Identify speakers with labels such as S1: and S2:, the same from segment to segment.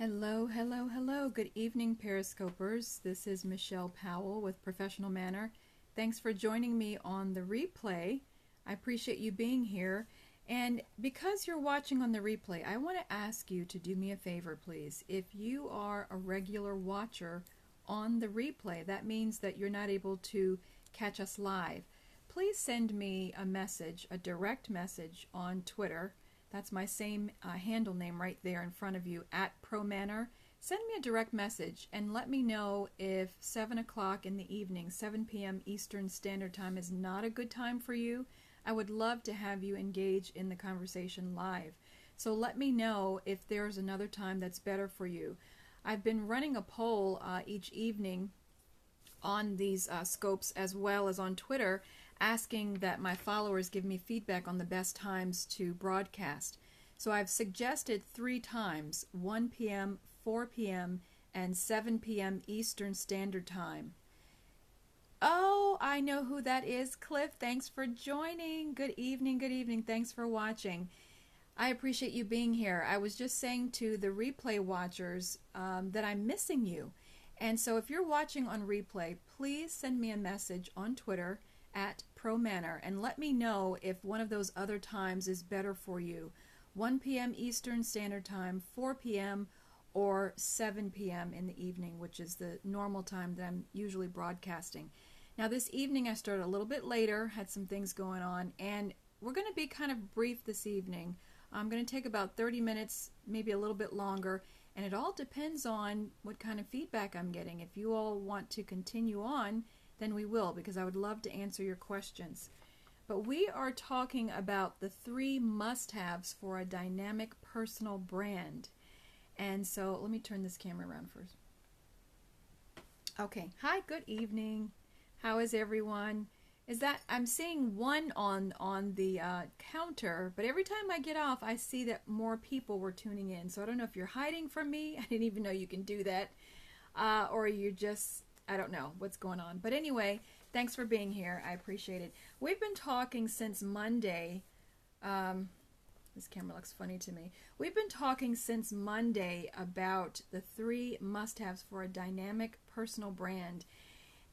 S1: Hello, hello, hello. Good evening, Periscopers. This is Michelle Powell with Professional Manner. Thanks for joining me on the replay. I appreciate you being here. And because you're watching on the replay, I want to ask you to do me a favor, please. If you are a regular watcher on the replay, that means that you're not able to catch us live. Please send me a message, a direct message on Twitter. That's my same handle name right there in front of you, @ProManner. Send me a direct message and let me know if 7 o'clock in the evening, 7 p.m. Eastern Standard Time is not a good time for you. I would love to have you engage in the conversation live. So let me know if there's another time that's better for you. I've been running a poll each evening on these scopes as well as on Twitter, asking that my followers give me feedback on the best times to broadcast. So I've suggested 3 times, 1 p.m., 4 p.m., and 7 p.m. Eastern Standard Time. Oh, I know who that is, Cliff. Thanks for joining. Good evening, good evening. Thanks for watching. I appreciate you being here. I was just saying to the replay watchers that I'm missing you. And so if you're watching on replay, please send me a message on Twitter @ProManner and let me know if one of those other times is better for you. 1 p.m. Eastern Standard Time, 4 p.m., or 7 p.m. in the evening, which is the normal time that I'm usually broadcasting. Now this evening I started a little bit later, had some things going on, and we're going to be kind of brief this evening. I'm going to take about 30 minutes, maybe a little bit longer, and it all depends on what kind of feedback I'm getting. If you all want to continue on, then we will, because I would love to answer your questions. But we are talking about the 3 must-haves for a dynamic personal brand. And so let me turn this camera around first. Okay. Hi, good evening. How is everyone? Is that I'm seeing 1 on the counter, but every time I get off, I see that more people were tuning in. So I don't know if you're hiding from me. I didn't even know you can do that, or you're just, I don't know what's going on. But anyway, thanks for being here. I appreciate it. We've been talking since Monday. This camera looks funny to me. We've been talking since Monday about the 3 must-haves for a dynamic personal brand.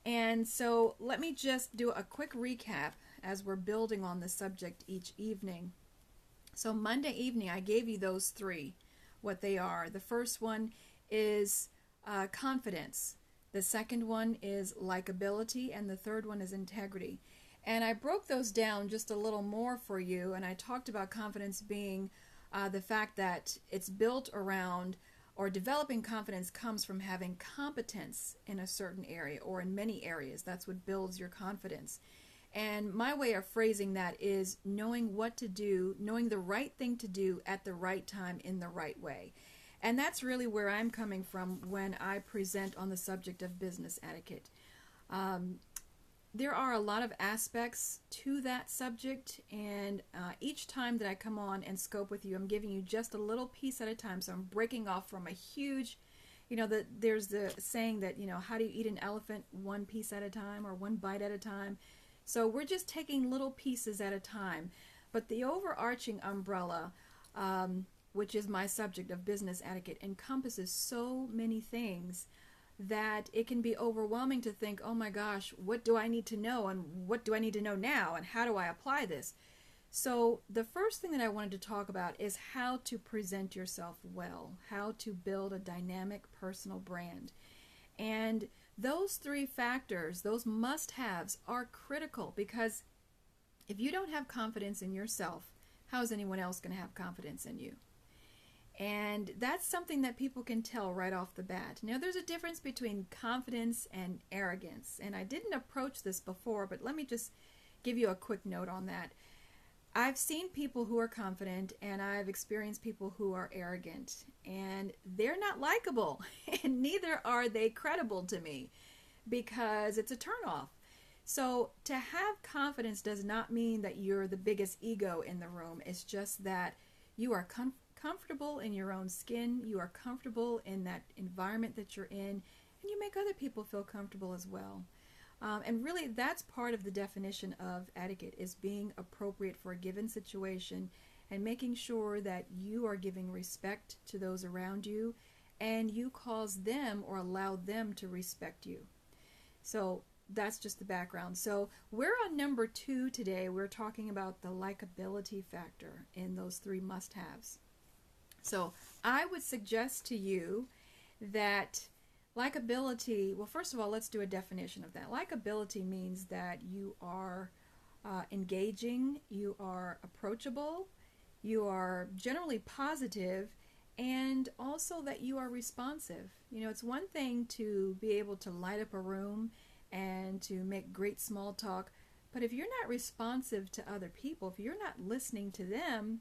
S1: And so let me just do a quick recap as we're building on the subject each evening. So Monday evening, I gave you those 3, what they are. The first one is confidence. The second one is likability, and the third one is integrity. And I broke those down just a little more for you, and I talked about confidence being the fact that it's built around, or developing confidence comes from having competence in a certain area or in many areas. That's what builds your confidence. And my way of phrasing that is knowing what to do, knowing the right thing to do at the right time in the right way. And that's really where I'm coming from when I present on the subject of business etiquette. There are a lot of aspects to that subject, and each time that I come on and scope with you, I'm giving you just a little piece at a time. So I'm breaking off from a huge, there's the saying that, how do you eat an elephant? 1 piece at a time, or 1 bite at a time. So we're just taking little pieces at a time. But the overarching umbrella, which is my subject of business etiquette, encompasses so many things that it can be overwhelming to think, oh my gosh, what do I need to know, and what do I need to know now, and how do I apply this? So the first thing that I wanted to talk about is how to present yourself well, how to build a dynamic personal brand. And those 3 factors, those must-haves, are critical, because if you don't have confidence in yourself, how is anyone else going to have confidence in you? And that's something that people can tell right off the bat. Now, there's a difference between confidence and arrogance. And I didn't approach this before, but let me just give you a quick note on that. I've seen people who are confident, and I've experienced people who are arrogant. And they're not likable, and neither are they credible to me, because it's a turnoff. So to have confidence does not mean that you're the biggest ego in the room. It's just that you are comfortable in your own skin, you are comfortable in that environment that you're in, and you make other people feel comfortable as well. And really, that's part of the definition of etiquette, is being appropriate for a given situation and making sure that you are giving respect to those around you and you cause them or allow them to respect you. So that's just the background. So we're on number 2 today. We're talking about the likability factor in those 3 must-haves. So I would suggest to you that likability, well, first of all, let's do a definition of that. Likability means that you are engaging, you are approachable, you are generally positive, and also that you are responsive. You know, it's one thing to be able to light up a room and to make great small talk, but if you're not responsive to other people, if you're not listening to them,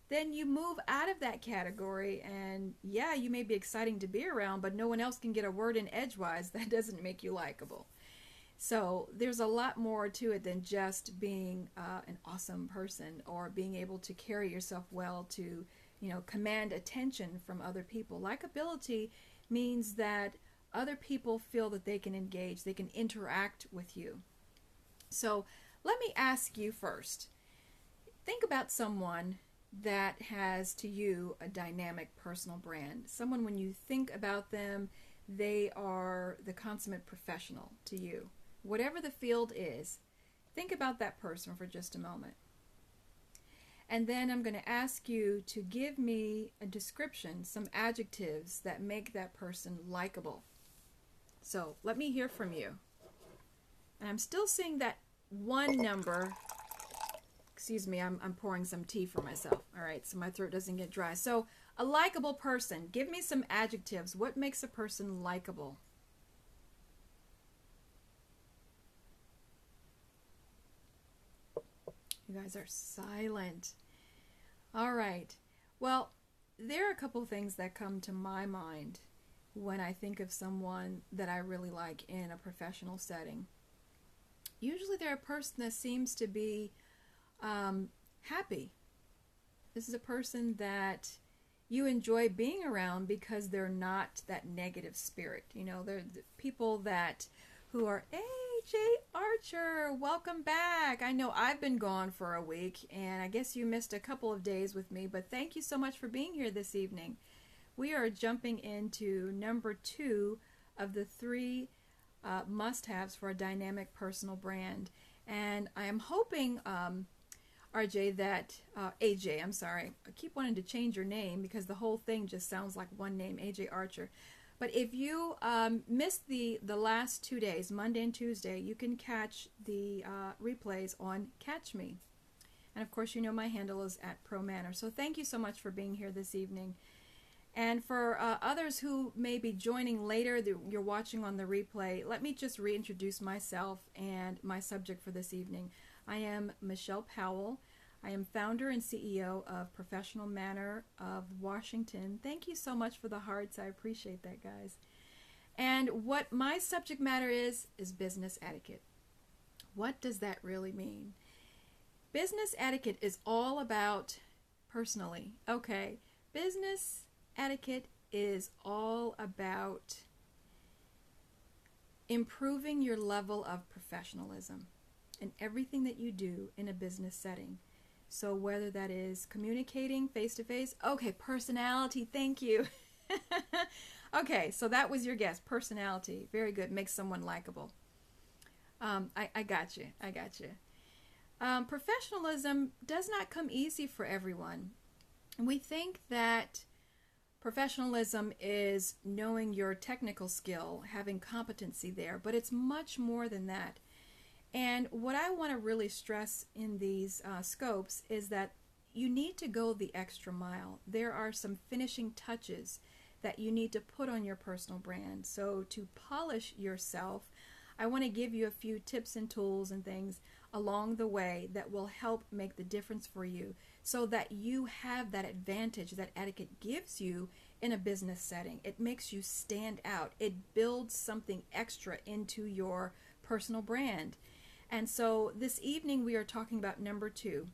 S1: then you move out of that category, and yeah, you may be exciting to be around, but no one else can get a word in edgewise. That doesn't make you likable. So there's a lot more to it than just being an awesome person or being able to carry yourself well to, you know, command attention from other people. Likability means that other people feel that they can engage, they can interact with you. So let me ask you first, think about someone that has to you a dynamic personal brand. Someone, when you think about them, they are the consummate professional to you. Whatever the field is, think about that person for just a moment. And then I'm going to ask you to give me a description, some adjectives that make that person likable. So let me hear from you. And I'm still seeing that 1 number. Excuse me, I'm pouring some tea for myself. All right, so my throat doesn't get dry. So a likable person. Give me some adjectives. What makes a person likable? You guys are silent. All right. Well, there are a couple of things that come to my mind when I think of someone that I really like in a professional setting. Usually they're a person that seems to be happy. This is a person that you enjoy being around because they're not that negative spirit. You know, they're the people that who are, AJ Archer, welcome back. I know I've been gone for a week, and I guess you missed a couple of days with me, but thank you so much for being here this evening. We are jumping into number 2 of the 3 must-haves for a dynamic personal brand. And I am hoping, RJ, that, AJ, I'm sorry, I keep wanting to change your name because the whole thing just sounds like one name, AJ Archer. But if you missed the last 2 days, Monday and Tuesday, you can catch the replays on Catch Me. And of course, you know my handle is @ProManner. So thank you so much for being here this evening. And for others who may be joining later, you're watching on the replay, let me just reintroduce myself and my subject for this evening. I am Michelle Powell. I am founder and CEO of Professional Manner of Washington. Thank you so much for the hearts. I appreciate that, guys. And what my subject matter is business etiquette. What does that really mean? Business etiquette is all about, personally, okay, business etiquette is all about improving your level of professionalism in everything that you do in a business setting. So whether that is communicating face-to-face, okay, personality, thank you. Okay, so that was your guess, personality. Very good, makes someone likable. I got you. Professionalism does not come easy for everyone. We think that professionalism is knowing your technical skill, having competency there, but it's much more than that. And what I want to really stress in these scopes is that you need to go the extra mile. There are some finishing touches that you need to put on your personal brand. So to polish yourself, I want to give you a few tips and tools and things along the way that will help make the difference for you so that you have that advantage that etiquette gives you in a business setting. It makes you stand out. It builds something extra into your personal brand. And so this evening we are talking about number 2,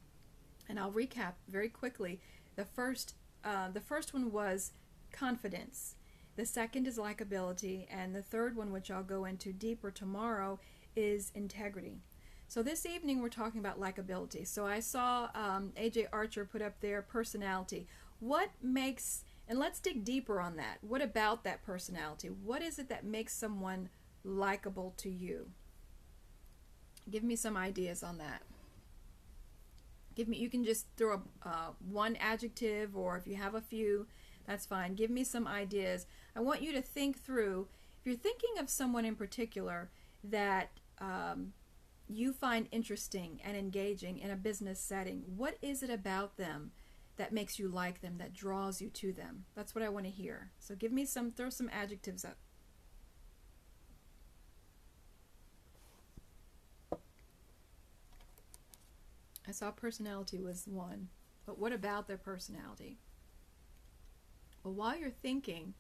S1: and I'll recap very quickly. The first one was confidence. The second is likability, and the third one, which I'll go into deeper tomorrow, is integrity. So this evening we're talking about likability. So I saw AJ Archer put up there personality. What makes And let's dig deeper on that. What about that personality? What is it that makes someone likable to you? Give me some ideas on that. You can just throw one adjective, or if you have a few, that's fine. Give me some ideas. I want you to think through, if you're thinking of someone in particular that you find interesting and engaging in a business setting, what is it about them that makes you like them, that draws you to them? That's what I want to hear. So throw some adjectives up. I saw personality was one, but what about their personality? Well, while you're thinking,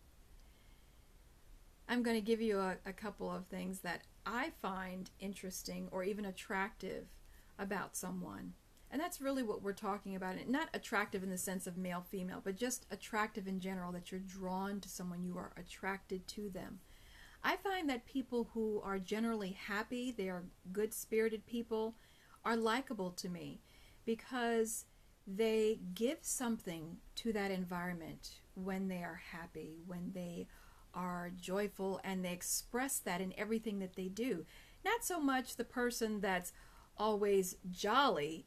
S1: I'm going to give you a couple of things that I find interesting or even attractive about someone. And that's really what we're talking about. And not attractive in the sense of male, female, but just attractive in general, that you're drawn to someone, you are attracted to them. I find that people who are generally happy, they are good-spirited people, are likable to me because they give something to that environment when they are happy, when they are joyful, and they express that in everything that they do. Not so much the person that's always jolly.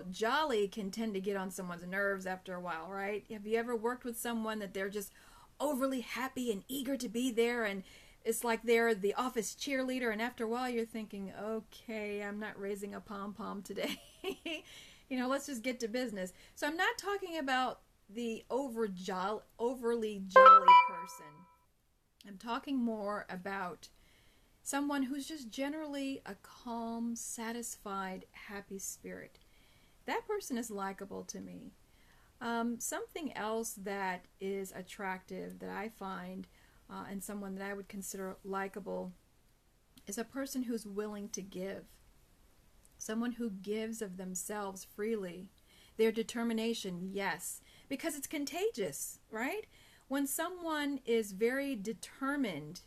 S1: Jolly can tend to get on someone's nerves after a while, right? Have you ever worked with someone that they're just overly happy and eager to be there, and it's like they're the office cheerleader, and after a while you're thinking, okay, I'm not raising a pom-pom today. Let's just get to business. So I'm not talking about the overly jolly person. I'm talking more about someone who's just generally a calm, satisfied, happy spirit. That person is likable to me. Something else that is attractive that I find and someone that I would consider likable is a person who's willing to give. Someone who gives of themselves freely. Their determination, yes, because it's contagious, right? When someone is very determined,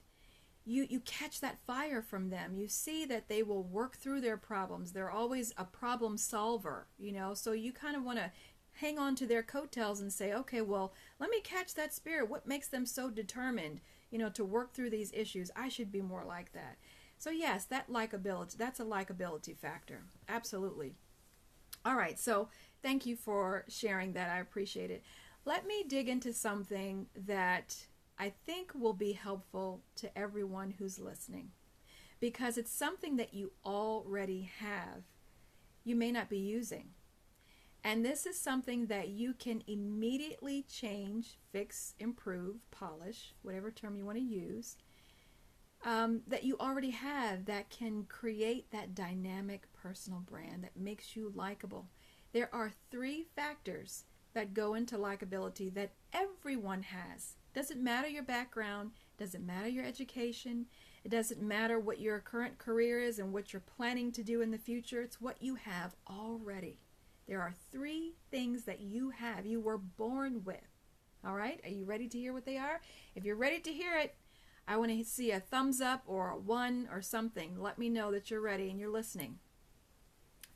S1: you catch that fire from them. You see that they will work through their problems. They're always a problem solver, so you kind of want to hang on to their coattails and say, okay, well, let me catch that spirit. What makes them so determined, to work through these issues? I should be more like that. So yes, that likability, that's a likability factor. Absolutely. All right, so thank you for sharing that. I appreciate it. Let me dig into something that I think will be helpful to everyone who's listening, because it's something that you already have, you may not be using. And this is something that you can immediately change, fix, improve, polish, whatever term you want to use, that you already have, that can create that dynamic personal brand that makes you likable. There are 3 factors that go into likability that everyone has. Doesn't matter your background, doesn't matter your education, it doesn't matter what your current career is and what you're planning to do in the future. It's what you have already. There are 3 things that you have, you were born with. All right, are you ready to hear what they are? If you're ready to hear it, I want to see a thumbs up or a 1 or something. Let me know that you're ready and you're listening.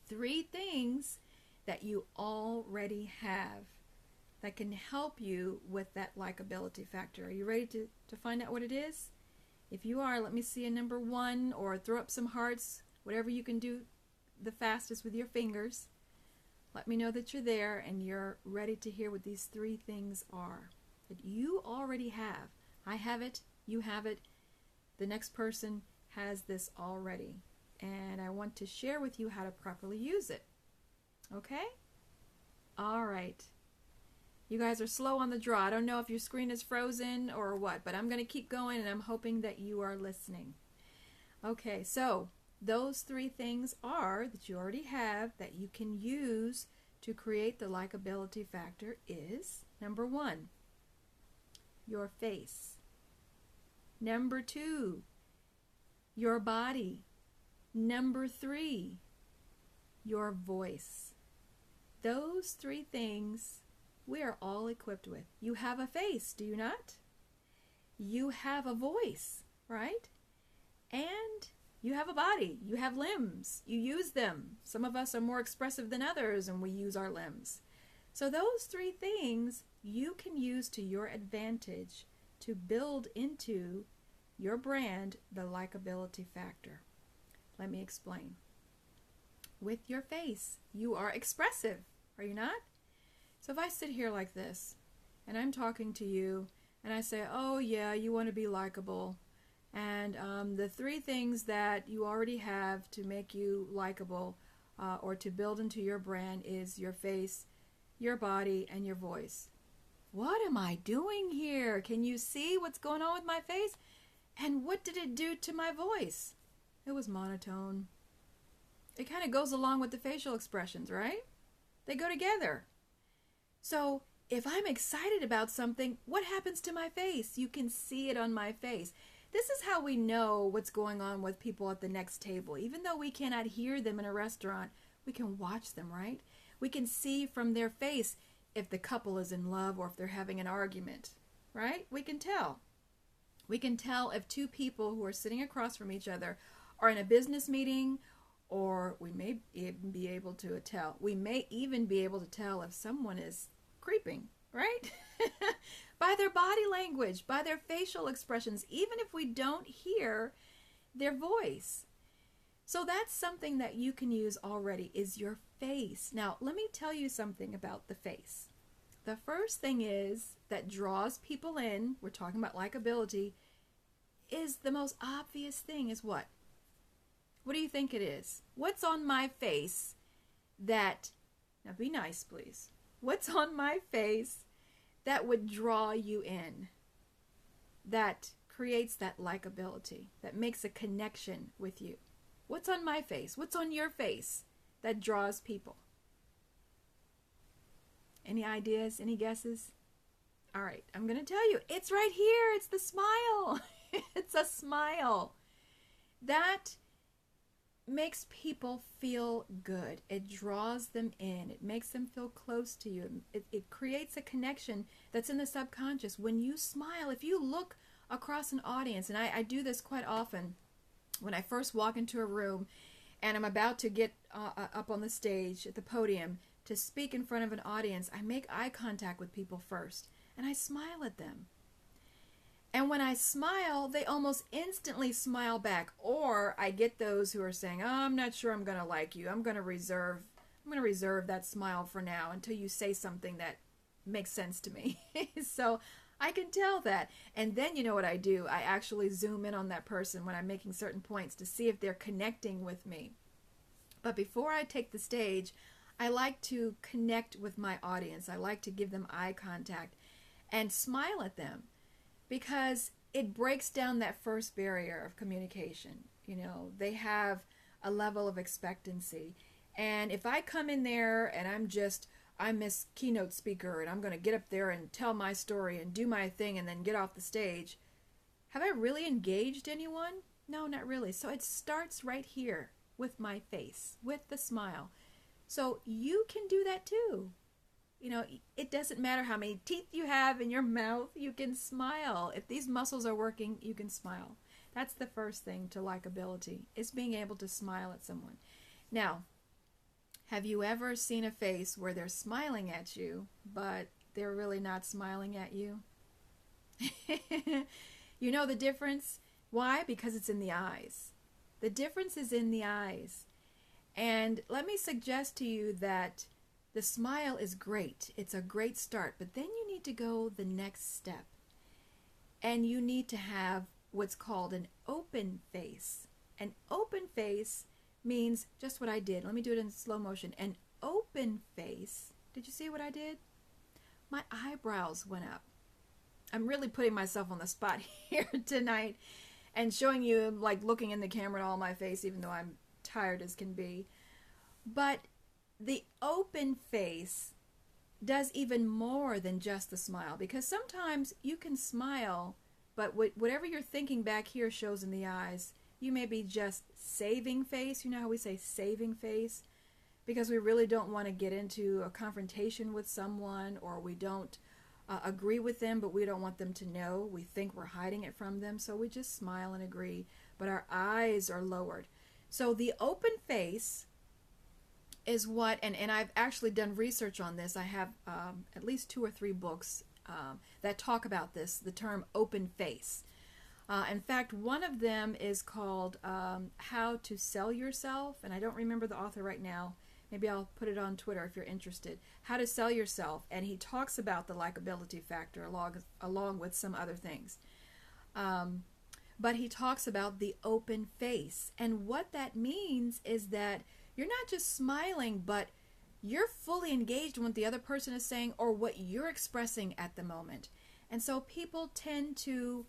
S1: 3 things that you already have that can help you with that likability factor. Are you ready to find out what it is? If you are, let me see a number 1, or throw up some hearts, whatever you can do the fastest with your fingers. Let me know that you're there and you're ready to hear what these 3 things are that you already have. I have it, you have it, the next person has this already. And I want to share with you how to properly use it. Okay? All right. You guys are slow on the draw. I don't know if your screen is frozen or what, but I'm going to keep going, and I'm hoping that you are listening. Okay, so those 3 things are that you already have that you can use to create the likability factor is, number 1, your face. Number 2, your body. Number 3, your voice. Those 3 things we are all equipped with. You have a face, do you not? You have a voice, right? And you have a body. You have limbs. You use them. Some of us are more expressive than others, and we use our limbs. So those three things you can use to your advantage to build into your brand the likability factor. Let me explain. With your face, you are expressive, are you not? So if I sit here like this and I'm talking to you and I say, oh yeah, you want to be likable, and the three things that you already have to make you likable or to build into your brand is your face, your body, and your voice. What am I doing here? Can you see what's going on with my face? And what did it do to my voice? It was monotone. It kind of goes along with the facial expressions, right? They go together. So if I'm excited about something, what happens to my face? You can see it on my face. This is how we know what's going on with people at the next table. Even though we cannot hear them in a restaurant, we can watch them, right? We can see from their face if the couple is in love or if they're having an argument, right? We can tell. We can tell if two people who are sitting across from each other are in a business meeting, or we may even be able to tell. We may even be able to tell if someone is creeping, right? By their body language, by their facial expressions, even if we don't hear their voice. So that's something that you can use already, is your face. Now, let me tell you something about the face. The first thing is that draws people in, we're talking about likability, is the most obvious thing is what? What do you think it is? What's on my face that, now be nice please, what's on my face that would draw you in, that creates that likability, that makes a connection with you? What's on my face? What's on your face that draws people? Any ideas? Any guesses? All right, I'm going to tell you. It's right here. It's the smile. It's a smile. That makes people feel good. It draws them in. It makes them feel close to you. It creates a connection that's in the subconscious. When you smile, if you look across an audience, and I do this quite often, when I first walk into a room and I'm about to get up on the stage at the podium to speak in front of an audience, I make eye contact with people first and I smile at them. And when I smile, they almost instantly smile back. Or I get those who are saying, oh, I'm not sure I'm going to like you. I'm going to reserve that smile for now until you say something that makes sense to me. So I can tell that. And then you know what I do? I actually zoom in on that person when I'm making certain points to see if they're connecting with me. But before I take the stage, I like to connect with my audience. I like to give them eye contact and smile at them, because it breaks down that first barrier of communication. You know, they have a level of expectancy. And if I come in there and I'm Miss Keynote Speaker and I'm going to get up there and tell my story and do my thing and then get off the stage, have I really engaged anyone? No, not really. So it starts right here with my face, with the smile. So you can do that too. You know, it doesn't matter how many teeth you have in your mouth, you can smile. If these muscles are working, you can smile. That's the first thing to likability, is being able to smile at someone. Now, have you ever seen a face where they're smiling at you, but they're really not smiling at you? You know the difference? Why? Because it's in the eyes. The difference is in the eyes. And let me suggest to you that the smile is great. It's a great start. But then you need to go the next step. And you need to have what's called an open face. An open face means just what I did. Let me do it in slow motion. An open face. Did you see what I did? My eyebrows went up. I'm really putting myself on the spot here tonight and showing you, like, looking in the camera at all my face, even though I'm tired as can be. But the open face does even more than just the smile, because sometimes you can smile, but whatever you're thinking back here shows in the eyes. You may be just saving face. You know how we say saving face? Because we really don't want to get into a confrontation with someone, or we don't agree with them, but we don't want them to know. We think we're hiding it from them, so we just smile and agree, but our eyes are lowered. So the open face is what, and I've actually done research on this. I have at least 2 or 3 books that talk about this, the term open face. In fact, one of them is called How to Sell Yourself, and I don't remember the author right now. Maybe I'll put it on Twitter if you're interested. How to Sell Yourself, and he talks about the likability factor along with some other things. But he talks about the open face, and what that means is that you're not just smiling, but you're fully engaged in what the other person is saying or what you're expressing at the moment. And so people tend to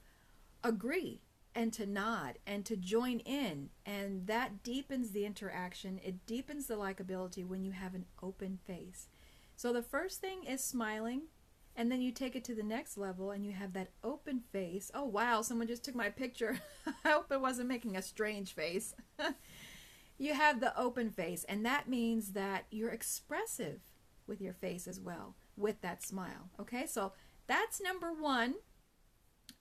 S1: agree and to nod and to join in, and that deepens the interaction. It deepens the likability when you have an open face. So the first thing is smiling, and then you take it to the next level and you have that open face. Oh wow, someone just took my picture. I hope it wasn't making a strange face. You have the open face, and that means that you're expressive with your face as well, with that smile. Okay, so that's number 1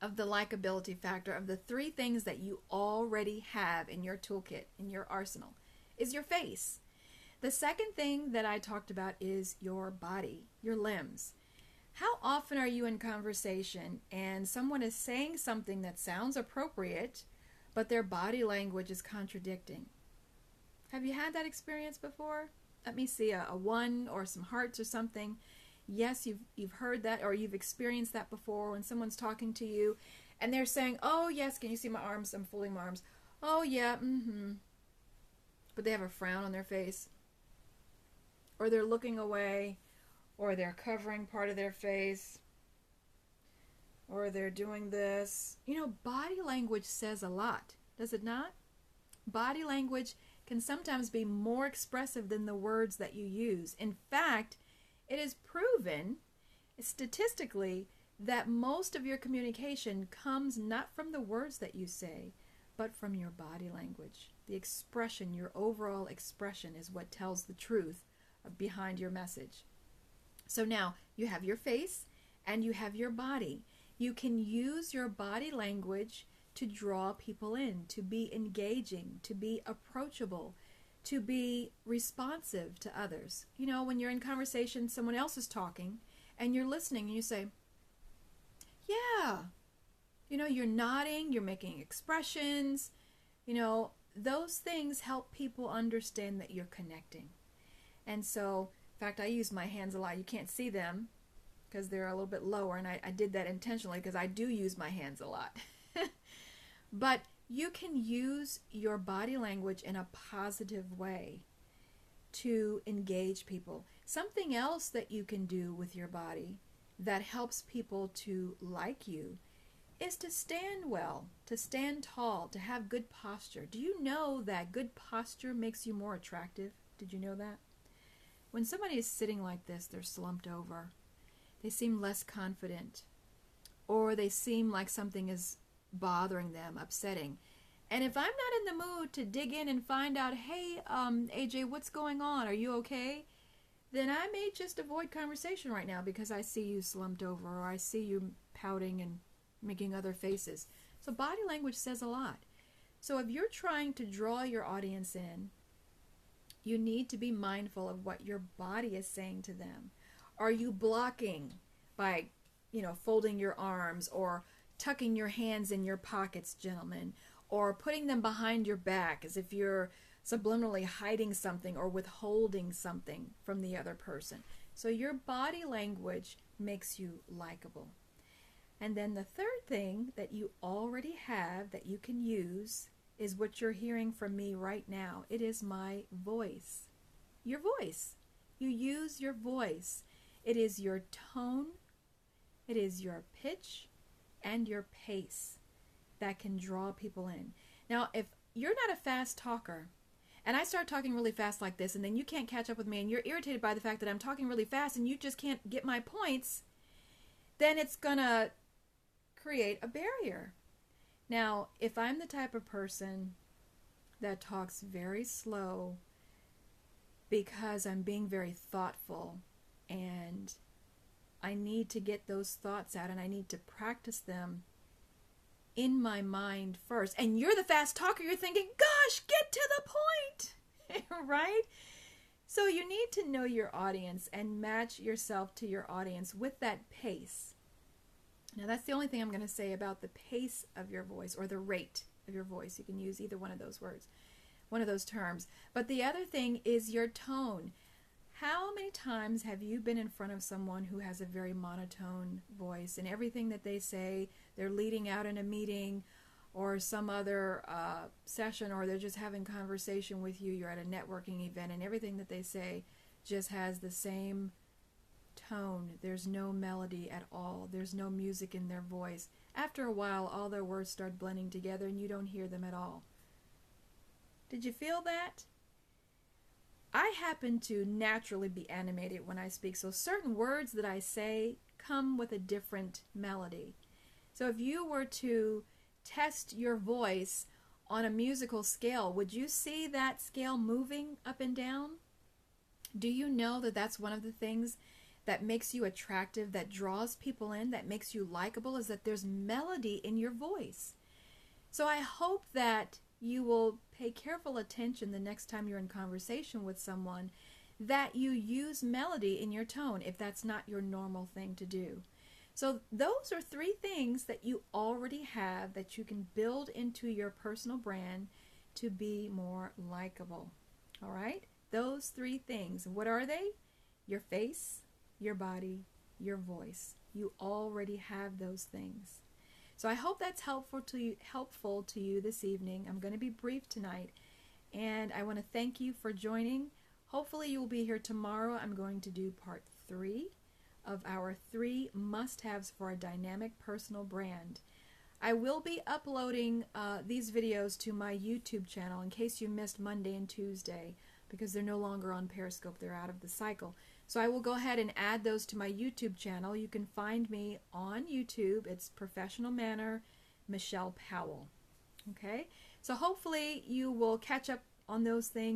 S1: of the likability factor, of the 3 things that you already have in your toolkit, in your arsenal, is your face. The second thing that I talked about is your body, your limbs. How often are you in conversation and someone is saying something that sounds appropriate, but their body language is contradicting? Have you had that experience before? Let me see a 1 or some hearts or something. Yes, you've heard that, or you've experienced that before when someone's talking to you and they're saying, oh yes, can you see my arms? I'm folding my arms. Oh yeah, But they have a frown on their face, or they're looking away, or they're covering part of their face, or they're doing this. You know, body language says a lot, does it not? Body language can sometimes be more expressive than the words that you use. In fact, it is proven statistically that most of your communication comes not from the words that you say, but from your body language. The expression, your overall expression, is what tells the truth behind your message. So now you have your face and you have your body. You can use your body language to draw people in, to be engaging, to be approachable, to be responsive to others. You know, when you're in conversation, someone else is talking, and you're listening, and you say, yeah. You know, you're nodding, you're making expressions. You know, those things help people understand that you're connecting. And so, in fact, I use my hands a lot. You can't see them because they're a little bit lower, and I did that intentionally because I do use my hands a lot. But you can use your body language in a positive way to engage people. Something else that you can do with your body that helps people to like you is to stand well, to stand tall, to have good posture. Do you know that good posture makes you more attractive? Did you know that? When somebody is sitting like this, they're slumped over. They seem less confident, or they seem like something is bothering them, upsetting. And if I'm not in the mood to dig in and find out, hey, AJ, what's going on? Are you okay? Then I may just avoid conversation right now because I see you slumped over, or I see you pouting and making other faces. So body language says a lot. So if you're trying to draw your audience in, you need to be mindful of what your body is saying to them. Are you blocking by, folding your arms, or tucking your hands in your pockets, gentlemen, or putting them behind your back as if you're subliminally hiding something or withholding something from the other person? So your body language makes you likable. And then the third thing that you already have that you can use is what you're hearing from me right now. It is my voice. Your voice. You use your voice. It is your tone, it is your pitch, and your pace that can draw people in. Now, if you're not a fast talker, and I start talking really fast like this, and then you can't catch up with me, and you're irritated by the fact that I'm talking really fast, and you just can't get my points, then it's gonna create a barrier. Now, if I'm the type of person that talks very slow because I'm being very thoughtful, and I need to get those thoughts out, and I need to practice them in my mind first. And you're the fast talker, you're thinking, gosh, get to the point, right? So you need to know your audience and match yourself to your audience with that pace. Now that's the only thing I'm going to say about the pace of your voice, or the rate of your voice. You can use either one of those words, one of those terms. But the other thing is your tone. How many times have you been in front of someone who has a very monotone voice, and everything that they say, they're leading out in a meeting or some other session, or they're just having conversation with you, you're at a networking event, and everything that they say just has the same tone. There's no melody at all. There's no music in their voice. After a while, all their words start blending together and you don't hear them at all. Did you feel that? I happen to naturally be animated when I speak, so certain words that I say come with a different melody. So if you were to test your voice on a musical scale, would you see that scale moving up and down? Do you know that that's one of the things that makes you attractive, that draws people in, that makes you likable, is that there's melody in your voice? So I hope that you will pay careful attention the next time you're in conversation with someone, that you use melody in your tone if that's not your normal thing to do. So those are 3 things that you already have that you can build into your personal brand to be more likable. All right? Those 3 things. What are they? Your face, your body, your voice. You already have those things. So I hope that's helpful to you this evening. I'm going to be brief tonight, and I want to thank you for joining. Hopefully you will be here tomorrow. I'm going to do part 3 of our 3 must-haves for a dynamic personal brand. I will be uploading these videos to my YouTube channel in case you missed Monday and Tuesday, because they're no longer on Periscope. They're out of the cycle. So I will go ahead and add those to my YouTube channel. You can find me on YouTube. It's Professional Manner Michelle Powell. Okay? So hopefully you will catch up on those things.